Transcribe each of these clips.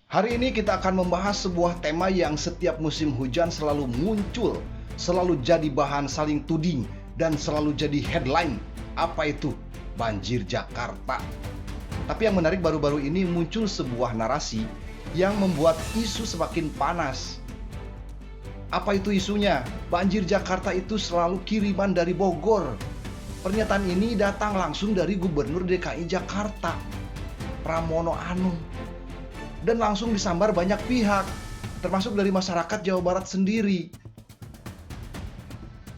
Hari ini kita akan membahas sebuah tema yang setiap musim hujan selalu muncul, selalu jadi bahan saling tuding, dan selalu jadi headline. Apa itu? Banjir Jakarta. Tapi yang menarik baru-baru ini muncul sebuah narasi yang membuat isu semakin panas. Apa itu isunya? Banjir Jakarta itu selalu kiriman dari Bogor. Pernyataan ini datang langsung dari Gubernur DKI Jakarta, Pramono Anung, dan langsung disambar banyak pihak, termasuk dari masyarakat Jawa Barat sendiri.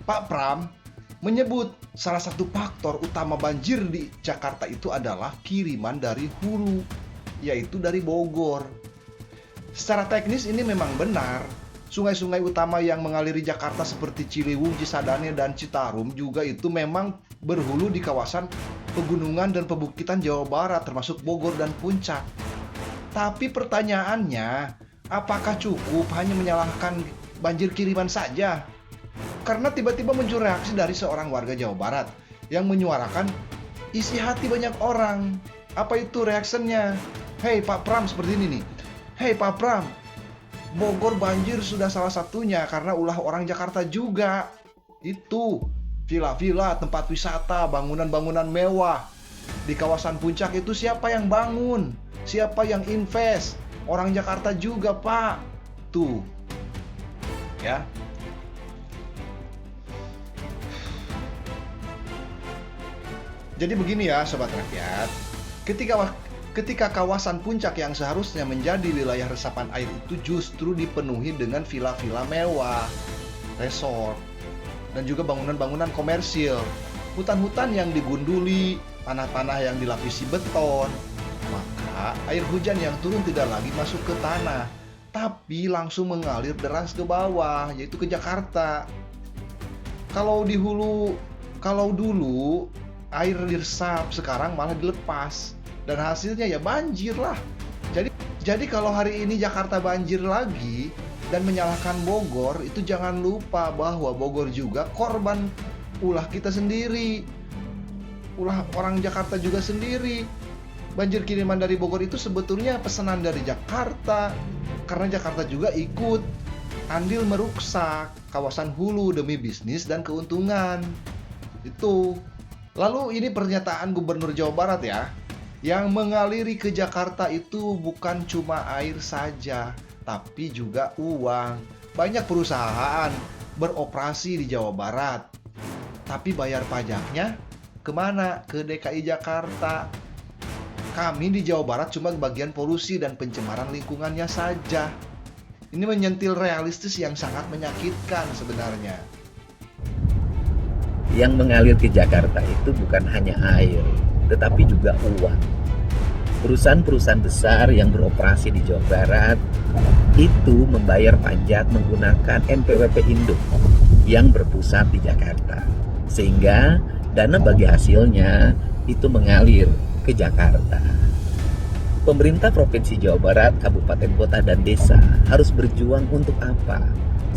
Pak Pram menyebut salah satu faktor utama banjir di Jakarta itu adalah kiriman dari hulu, yaitu dari Bogor. Secara teknis ini memang benar. Sungai-sungai utama yang mengaliri Jakarta seperti Ciliwung, Cisadane, dan Citarum juga itu memang berhulu di kawasan pegunungan dan pebukitan Jawa Barat, termasuk Bogor dan Puncak. Tapi pertanyaannya, apakah cukup hanya menyalahkan banjir kiriman saja? Karena tiba-tiba muncul reaksi dari seorang warga Jawa Barat yang menyuarakan isi hati banyak orang. Apa itu reaksinya? Hei Pak Pram, seperti ini nih. Hei Pak Pram, Bogor banjir sudah salah satunya karena ulah orang Jakarta juga. Itu villa-villa, tempat wisata, bangunan-bangunan mewah di kawasan Puncak itu siapa yang bangun? Siapa yang invest? Orang Jakarta juga, Pak. Tuh. Ya. Jadi begini ya, sobat rakyat. Ketika kawasan Puncak yang seharusnya menjadi wilayah resapan air itu justru dipenuhi dengan villa-villa mewah, resort, dan juga bangunan-bangunan komersil, hutan-hutan yang digunduli, tanah-tanah yang dilapisi beton, maka air hujan yang turun tidak lagi masuk ke tanah, tapi langsung mengalir deras ke bawah, yaitu ke Jakarta. Kalau dulu air diresap, sekarang malah dilepas. Dan hasilnya ya banjir lah. Jadi kalau hari ini Jakarta banjir lagi dan menyalahkan Bogor, itu jangan lupa bahwa Bogor juga korban ulah kita sendiri. Ulah orang Jakarta juga sendiri. Banjir kiriman dari Bogor itu sebetulnya pesanan dari Jakarta, karena Jakarta juga ikut andil meruksak kawasan hulu demi bisnis dan keuntungan. Itu. Lalu ini pernyataan Gubernur Jawa Barat ya, yang mengaliri ke Jakarta itu bukan cuma air saja, tapi juga uang. Banyak perusahaan beroperasi di Jawa Barat, tapi bayar pajaknya kemana? Ke DKI Jakarta. Kami di Jawa Barat cuma bagian polusi dan pencemaran lingkungannya saja. Ini menyentil realistis yang sangat menyakitkan sebenarnya. Yang mengalir ke Jakarta itu bukan hanya air, tetapi juga uang. Perusahaan-perusahaan besar yang beroperasi di Jawa Barat itu membayar pajak menggunakan NPWP Induk yang berpusat di Jakarta, sehingga dana bagi hasilnya itu mengalir ke Jakarta. Pemerintah Provinsi Jawa Barat, kabupaten, kota, dan desa harus berjuang untuk apa?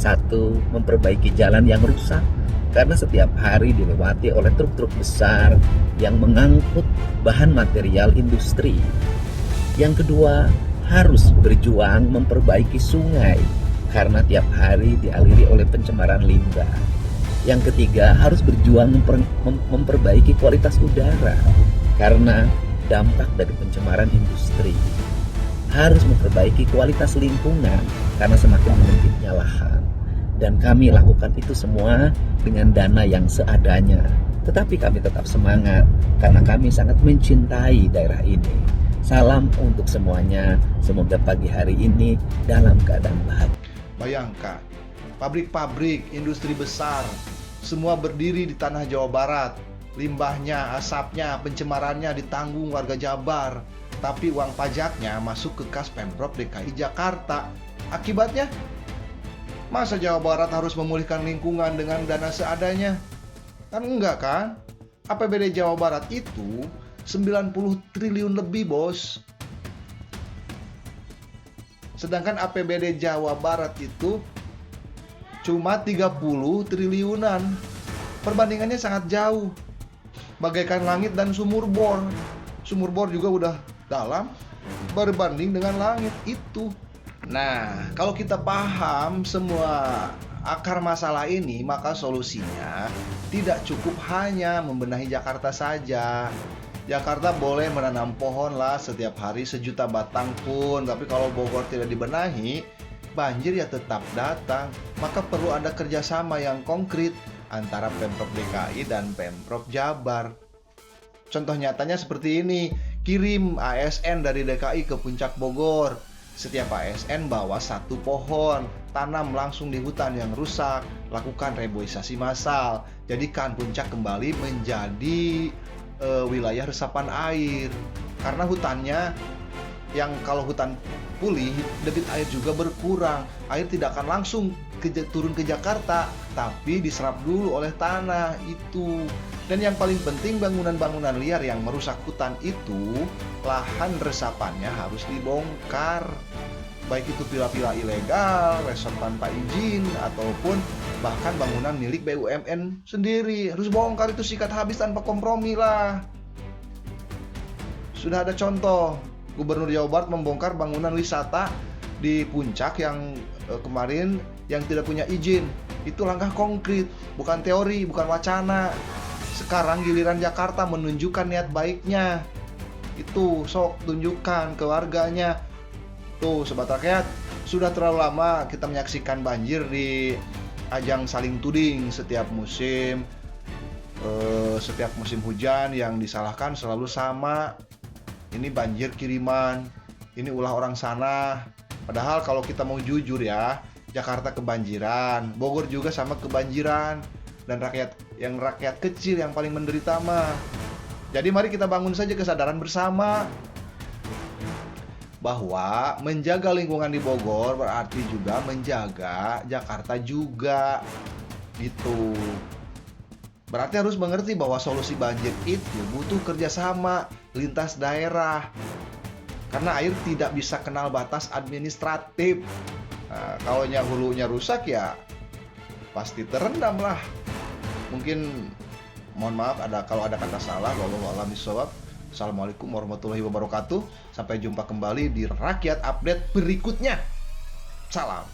Satu, memperbaiki jalan yang rusak, karena setiap hari dilewati oleh truk-truk besar yang mengangkut bahan material industri. Yang kedua, harus berjuang memperbaiki sungai karena tiap hari dialiri oleh pencemaran limbah. Yang ketiga, harus berjuang memperbaiki kualitas udara karena dampak dari pencemaran industri. Harus memperbaiki kualitas lingkungan karena semakin menyempitnya lahan. Dan kami lakukan itu semua dengan dana yang seadanya. Tetapi kami tetap semangat karena kami sangat mencintai daerah ini. Salam untuk semuanya. Semoga pagi hari ini dalam keadaan bahagia. Bayangkan, pabrik-pabrik, industri besar, semua berdiri di tanah Jawa Barat. Limbahnya, asapnya, pencemarannya ditanggung warga Jabar. Tapi uang pajaknya masuk ke kas Pemprov DKI Jakarta. Akibatnya, masa Jawa Barat harus memulihkan lingkungan dengan dana seadanya? Kan enggak kan? APBD Jawa Barat itu 90 triliun lebih, bos. Sedangkan APBD Jawa Barat itu cuma 30 triliunan. Perbandingannya sangat jauh. Bagaikan langit dan sumur bor. Sumur bor juga udah dalam, berbanding dengan langit itu. Nah, kalau kita paham semua akar masalah ini, maka solusinya tidak cukup hanya membenahi Jakarta saja. Jakarta boleh menanam pohon lah setiap hari 1 juta batang pun, tapi kalau Bogor tidak dibenahi, banjir ya tetap datang. Maka perlu ada kerjasama yang konkret antara Pemprov DKI dan Pemprov Jabar. Contoh nyatanya seperti ini, kirim ASN dari DKI ke Puncak Bogor. Setiap ASN bawa 1 pohon, tanam langsung di hutan yang rusak, lakukan reboisasi massal, jadikan Puncak kembali menjadi wilayah resapan air. Karena hutannya, yang kalau hutan pulih, debit air juga berkurang. Air tidak akan langsung turun ke Jakarta, tapi diserap dulu oleh tanah itu. Dan yang paling penting, bangunan-bangunan liar yang merusak hutan itu, lahan resapannya harus dibongkar. Baik itu villa-villa ilegal, resort tanpa izin, ataupun bahkan bangunan milik BUMN sendiri. Harus bongkar itu, sikat habis tanpa kompromi lah. Sudah ada contoh, Gubernur Jawa Barat membongkar bangunan wisata di Puncak yang kemarin yang tidak punya izin. Itu langkah konkret, bukan teori, bukan wacana. Sekarang giliran Jakarta menunjukkan niat baiknya. Itu sok tunjukkan ke warganya. Tuh Sobat Rakyat, sudah terlalu lama kita menyaksikan banjir di ajang saling tuding setiap musim. Setiap musim hujan yang disalahkan selalu sama. Ini banjir kiriman, ini ulah orang sana. Padahal kalau kita mau jujur ya, Jakarta kebanjiran, Bogor juga sama kebanjiran. Dan rakyat kecil yang paling menderita mah. Jadi mari kita bangun saja kesadaran bersama bahwa menjaga lingkungan di Bogor berarti juga menjaga Jakarta juga. Gitu. Berarti harus mengerti bahwa solusi banjir itu butuh kerjasama lintas daerah. Karena air tidak bisa kenal batas administratif. Nah, kalau hulunya rusak ya pasti terendam lah. Mungkin mohon maaf kalau ada kata salah. Wallahu a'lam bishawab. Assalamualaikum warahmatullahi wabarakatuh. Sampai jumpa kembali di Rakyat Update berikutnya. Salam.